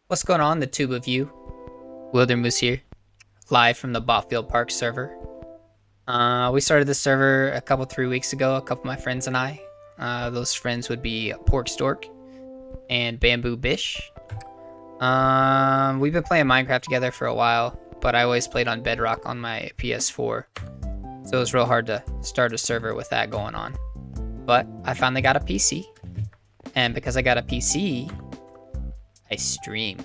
What's going on, the tube of you? Willdermoose here, live from the Botfield Park server. We started this server a couple 3 weeks ago, a couple of my friends and I. Those friends would be Pork Stork and Bamboo Bish. We've been playing Minecraft together for a while, but I always played on Bedrock on my PS4, so it was real hard to start a server with that going on. But I finally got a PC, and because I got a PC, I stream.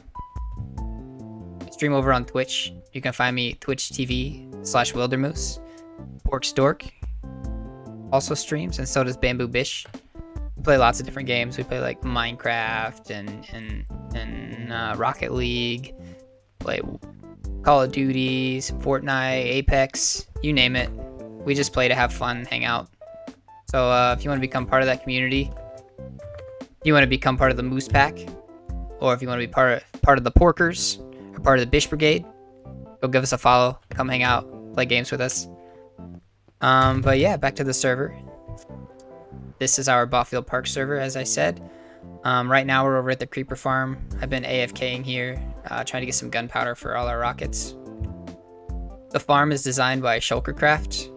I stream over on Twitch. You can find me Twitch TV/Willdermoose. Pork Stork also streams, and so does Bamboo Bish. We play lots of different games. We play like Minecraft and Rocket League. Play Call of Duty, Fortnite, Apex, you name it. We just play to have fun, hang out. So if you want to become part of that community, if you want to become part of the Moose Pack, or if you want to be part of the Porkers, or part of the Bish Brigade, go give us a follow. Come hang out, play games with us. But yeah, back to the server. This is our Botfield Park server, as I said. Right now we're over at the Creeper Farm. I've been AFKing here, trying to get some gunpowder for all our rockets. The farm is designed by Shulkercraft.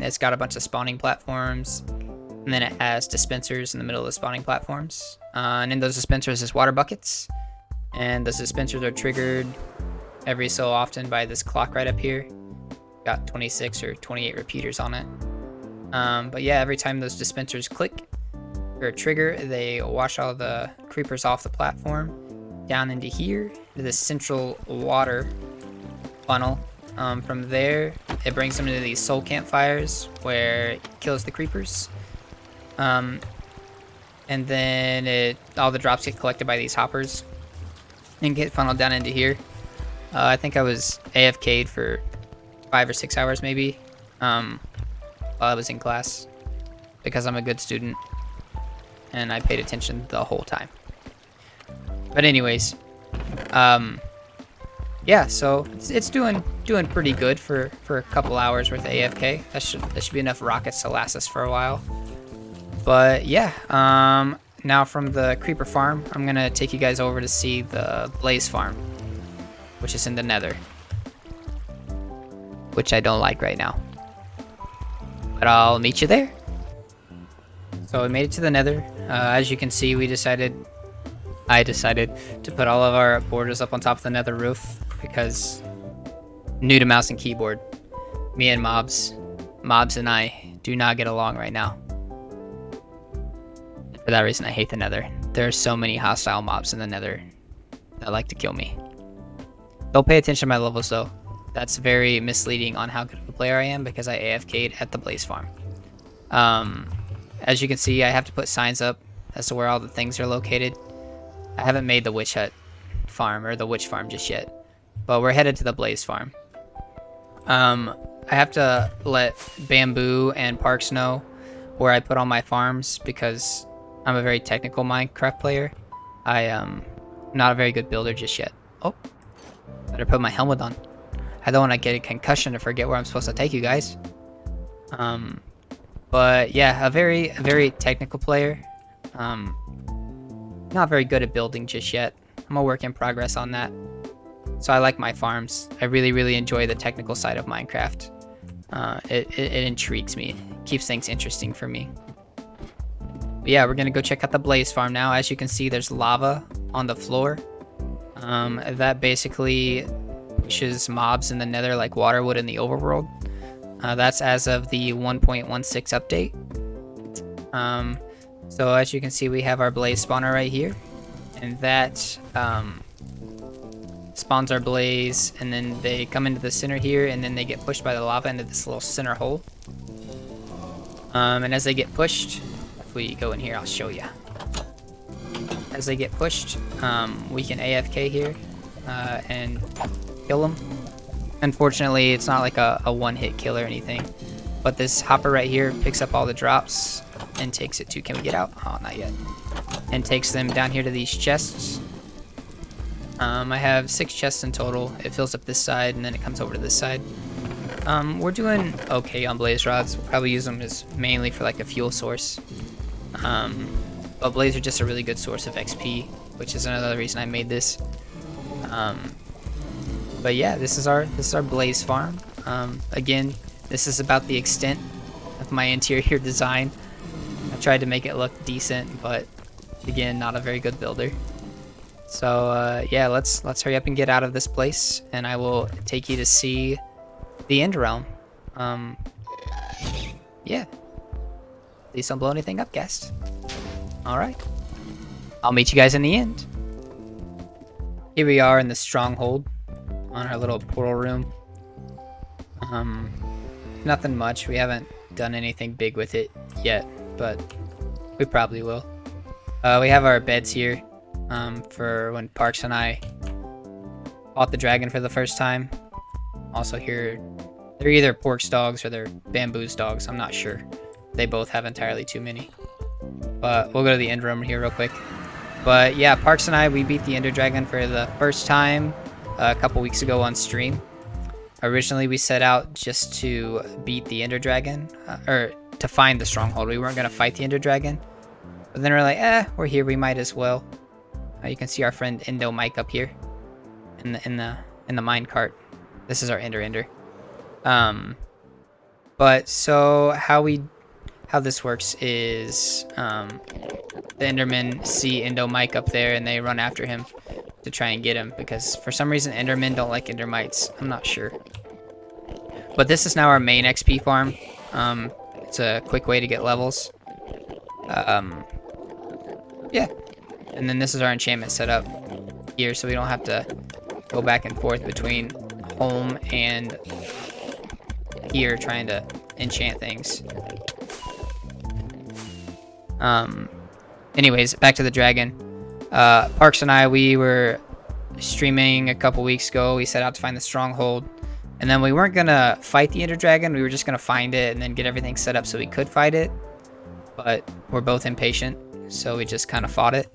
It's got a bunch of spawning platforms, and then it has dispensers in the middle of the spawning platforms. And in those dispensers is water buckets, and those dispensers are triggered every so often by this clock right up here. Got 26 or 28 repeaters on it. But yeah, every time those dispensers click or trigger, they wash all the creepers off the platform down into here, to this central water funnel. From there, it brings them to these soul campfires where it kills the creepers. And then all the drops get collected by these hoppers and get funneled down into here. I think I was AFK'd for 5 or 6 hours maybe, while I was in class, because I'm a good student and I paid attention the whole time. But anyways, yeah, so it's doing pretty good for a couple hours worth of AFK. That should be enough rockets to last us for a while. But yeah, now from the Creeper Farm, I'm gonna take you guys over to see the Blaze Farm, which is in the Nether, which I don't like right now. But I'll meet you there. So we made it to the Nether. As you can see, I decided to put all of our borders up on top of the Nether roof because new to mouse and keyboard. Me and mobs and I do not get along right now. For that reason, I hate the Nether. There are so many hostile mobs in the Nether that like to kill me. Don't pay attention to my levels though. That's very misleading on how good of a player I am because I AFK'd at the Blaze Farm. As you can see, I have to put signs up as to where all the things are located. I haven't made the Witch Hut farm or the Witch Farm just yet, but we're headed to the Blaze Farm. I have to let Bamboo and Parks know where I put all my farms because I'm a very technical Minecraft player. I am not a very good builder just yet. Oh, better put my helmet on. I don't want to get a concussion to forget where I'm supposed to take you guys. But yeah, a very technical player. Not very good at building just yet. I'm a work in progress on that. So I like my farms. I really enjoy the technical side of Minecraft. It intrigues me. It keeps things interesting for me. But yeah, we're gonna go check out the Blaze Farm now. As you can see, there's lava on the floor. That basically pushes mobs in the Nether like water would in the overworld. That's as of the 1.16 update. So as you can see, we have our blaze spawner right here, and that spawns our blaze, and then they come into the center here, and then they get pushed by the lava into this little center hole. And as they get pushed, if we go in here, I'll show you. As they get pushed, we can AFK here and kill them. Unfortunately, it's not like a one-hit kill or anything, but this hopper right here picks up all the drops and takes it to, can we get out? Oh, not yet. And takes them down here to these chests. I have 6 chests in total. It fills up this side and then it comes over to this side. We're doing okay on blaze rods. We'll probably use them as mainly for like a fuel source. But blaze are just a really good source of XP. which is another reason I made this. But yeah, this is our blaze farm. Again, this is about the extent of my interior design. I tried to make it look decent, but again, not a very good builder. So yeah, let's hurry up and get out of this place, and I will take you to see the end realm. Yeah. Please don't blow anything up, guest. Alright. I'll meet you guys in the end. Here we are in the stronghold on our little portal room. Nothing much. We haven't done anything big with it yet, but we probably will. We have our beds here for when Parks and I fought the dragon for the first time. Also here, they're either Pork's dogs or they're Bamboo's dogs. I'm not sure. They both have entirely too many. But we'll go to the end room here real quick. But yeah, Parks and I, we beat the Ender Dragon for the first time a couple weeks ago on stream. Originally, we set out just to beat the Ender Dragon, or to find the stronghold. We weren't going to fight the Ender Dragon. But then we're like, we're here, we might as well. You can see our friend Endo Mike up here in the mine cart. This is our Ender. But so how this works is the Endermen see Endo Mike up there and they run after him to try and get him, because for some reason Endermen don't like Endermites. I'm not sure. But this is now our main XP farm. It's a quick way to get levels. Yeah. And then this is our enchantment setup here, so we don't have to go back and forth between home and here trying to enchant things. Anyways, back to the dragon. Parks and I, we were streaming a couple weeks ago. We set out to find the stronghold, and then we weren't gonna fight the Ender Dragon. We were just gonna find it and then get everything set up so we could fight it. But we're both impatient, so we just kind of fought it.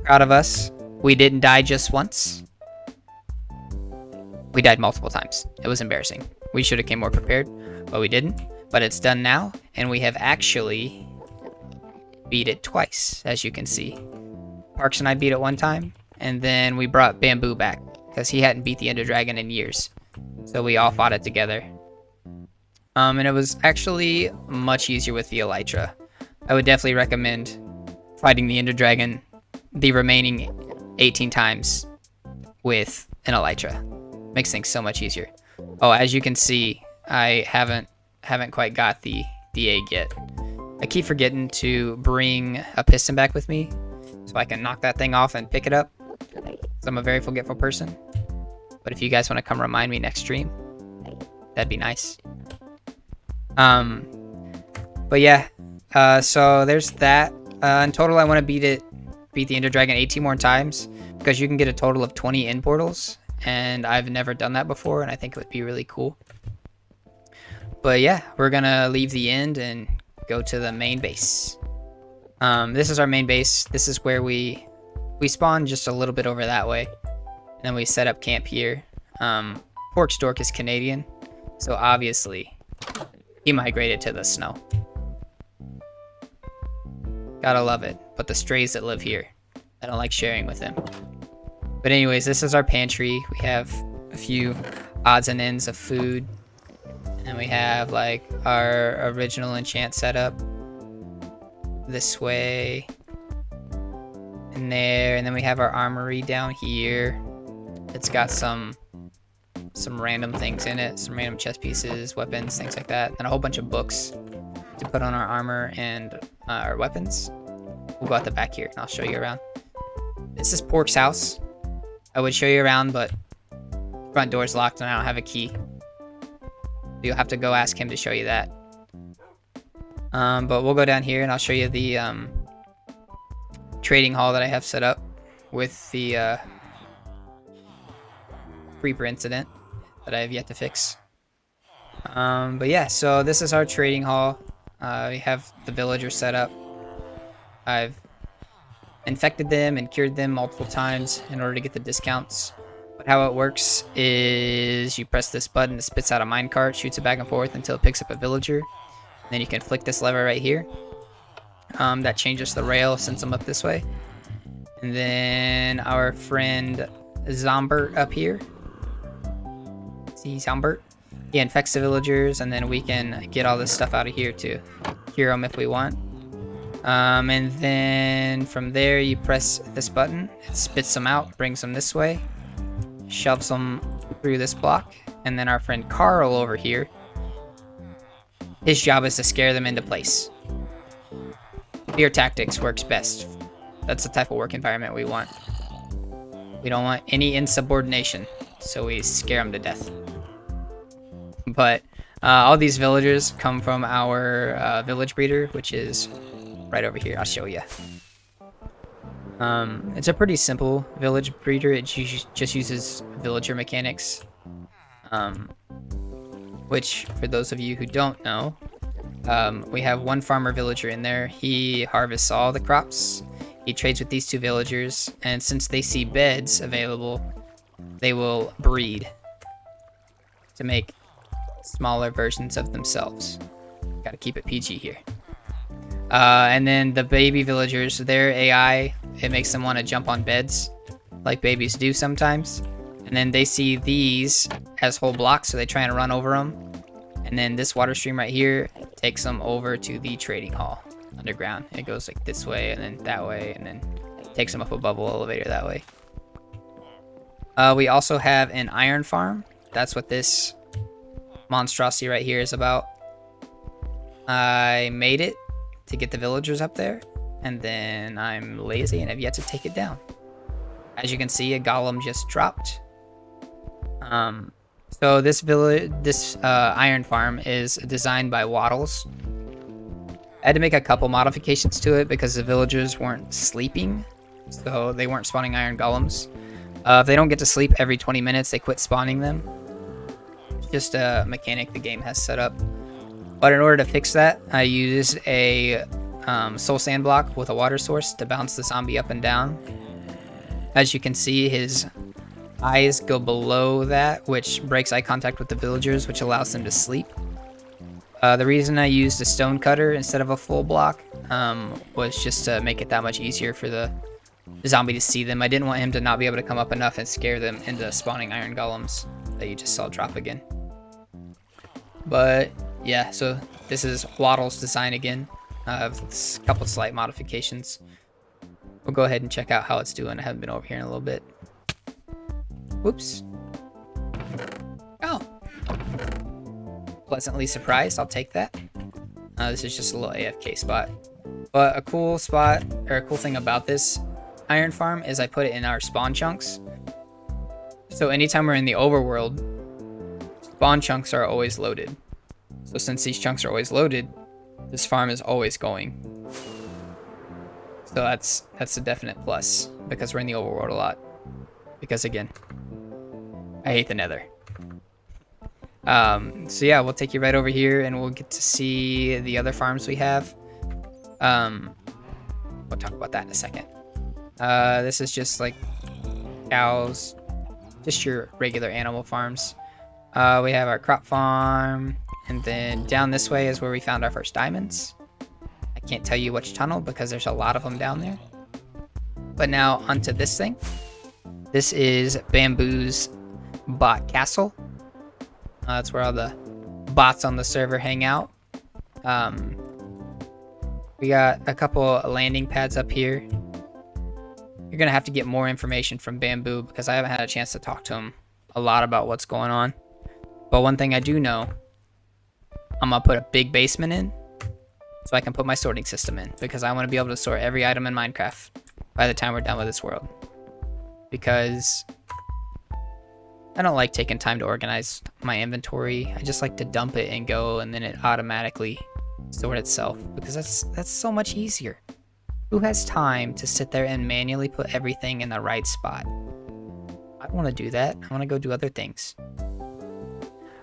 Proud of us. We didn't die just once. We died multiple times. It was embarrassing. We should have came more prepared, but we didn't. But it's done now, and we have actually beat it twice, as you can see. Parks and I beat it one time, and then we brought Bamboo back, because he hadn't beat the Ender Dragon in years. So we all fought it together. And it was actually much easier with the Elytra. I would definitely recommend fighting the Ender Dragon the remaining 18 times with an Elytra. Makes things so much easier. Oh, as you can see, I haven't quite got the egg yet. I keep forgetting to bring a piston back with me so I can knock that thing off and pick it up. So I'm a very forgetful person. But if you guys want to come remind me next stream, that'd be nice. But yeah, so there's that. In total, I want to beat the Ender Dragon 18 more times, because you can get a total of 20 end portals, and I've never done that before, and I think it would be really cool. But yeah, we're gonna leave the end and go to the main base. This is our main base. This is where we spawn just a little bit over that way, and then we set up camp here. Pork Stork is Canadian, so obviously he migrated to the snow. Gotta love it. But the strays that live here, I don't like sharing with them. But anyways, this is our pantry. We have a few odds and ends of food. And we have like our original enchant setup this way and there. And then we have our armory down here. It's got some random things in it, some random chest pieces, weapons, things like that, and a whole bunch of books to put on our armor and our weapons. We'll go out the back here and I'll show you around. This is Pork's house. I would show you around, but front door's locked and I don't have a key. You'll have to go ask him to show you that. But we'll go down here and I'll show you the trading hall that I have set up with the creeper incident that I have yet to fix. But yeah, so this is our trading hall. We have the villagers set up. I've infected them and cured them multiple times in order to get the discounts. But how it works is you press this button, it spits out a minecart, shoots it back and forth until it picks up a villager. And then you can flick this lever right here. That changes the rail, sends them up this way. And then our friend Zombert up here. See Zombert? He infects the villagers, and then we can get all this stuff out of here to cure them if we want. And then from there, you press this button. It spits them out, brings them this way, shoves them through this block. And then our friend Carl over here, his job is to scare them into place. Fear tactics works best. That's the type of work environment we want. We don't want any insubordination, so we scare them to death. But all these villagers come from our village breeder, which is right over here. I'll show you. It's a pretty simple village breeder. It just uses villager mechanics. Which, for those of you who don't know, we have one farmer villager in there. He harvests all the crops. He trades with these two villagers, and since they see beds available, they will breed to make smaller versions of themselves. Gotta keep it PG here. And then the baby villagers, their AI, it makes them want to jump on beds, like babies do sometimes. And then they see these as whole blocks, so they try and run over them. And then this water stream right here takes them over to the trading hall underground. It goes like this way and then that way, and then takes them up a bubble elevator that way. We also have an iron farm. That's what this monstrosity right here is about. I made it to get the villagers up there, and then I'm lazy and have yet to take it down. As you can see, a golem just dropped. So this iron farm is designed by Waddles. I had to make a couple modifications to it because the villagers weren't sleeping, so they weren't spawning iron golems. If they don't get to sleep every 20 minutes, they quit spawning them. It's just a mechanic the game has set up. But in order to fix that, I used a soul sand block with a water source to bounce the zombie up and down. As you can see, his eyes go below that, which breaks eye contact with the villagers, which allows them to sleep. The reason I used a stone cutter instead of a full block was just to make it that much easier for the zombie to see them. I didn't want him to not be able to come up enough and scare them into spawning iron golems that you just saw drop again. But yeah, so this is Waddle's design again. A couple slight modifications. We'll go ahead and check out how it's doing. I haven't been over here in a little bit. Whoops. Oh. Pleasantly surprised. I'll take that. This is just a little AFK spot. But a cool spot, or a cool thing about this iron farm is I put it in our spawn chunks. So anytime we're in the overworld, spawn chunks are always loaded. So since these chunks are always loaded, this farm is always going. So that's a definite plus, because we're in the overworld a lot. Because again, I hate the nether. So yeah, we'll take you right over here and we'll get to see the other farms we have. We'll talk about that in a second. This is just like cows, just your regular animal farms. We have our crop farm, and then down this way is where we found our first diamonds. I can't tell you which tunnel because there's a lot of them down there. But now onto this thing. This is Bamboo's bot castle. That's where all the bots on the server hang out. We got a couple landing pads up here. You're gonna have to get more information from Bamboo because I haven't had a chance to talk to him a lot about what's going on. But one thing I do know, I'm gonna put a big basement in so I can put my sorting system in, because I want to be able to sort every item in Minecraft by the time we're done with this world. Because I don't like taking time to organize my inventory. I just like to dump it and go, and then it automatically sort itself, because that's so much easier. Who has time to sit there and manually put everything in the right spot? I don't want to do that. I want to go do other things.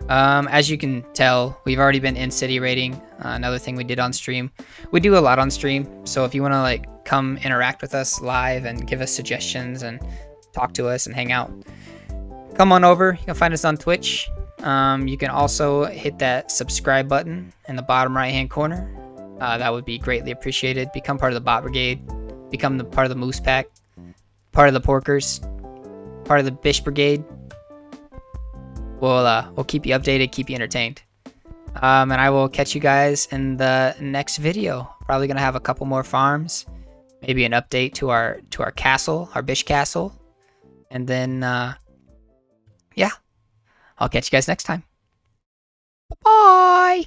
As you can tell, we've already been in city raiding. Another thing we did on stream. We do a lot on stream, so if you want to like come interact with us live and give us suggestions and talk to us and hang out, come on over. You can find us on Twitch. You can also hit that subscribe button in the bottom right hand corner. That would be greatly appreciated. Become part of the bot brigade. Become part of the moose pack. part of the Porkers, part of the Bish Brigade. We'll keep you updated, keep you entertained. And I will catch you guys in the next video. Probably gonna have a couple more farms, maybe an update to our castle, our Bish Castle, and then yeah, I'll catch you guys next time. Bye.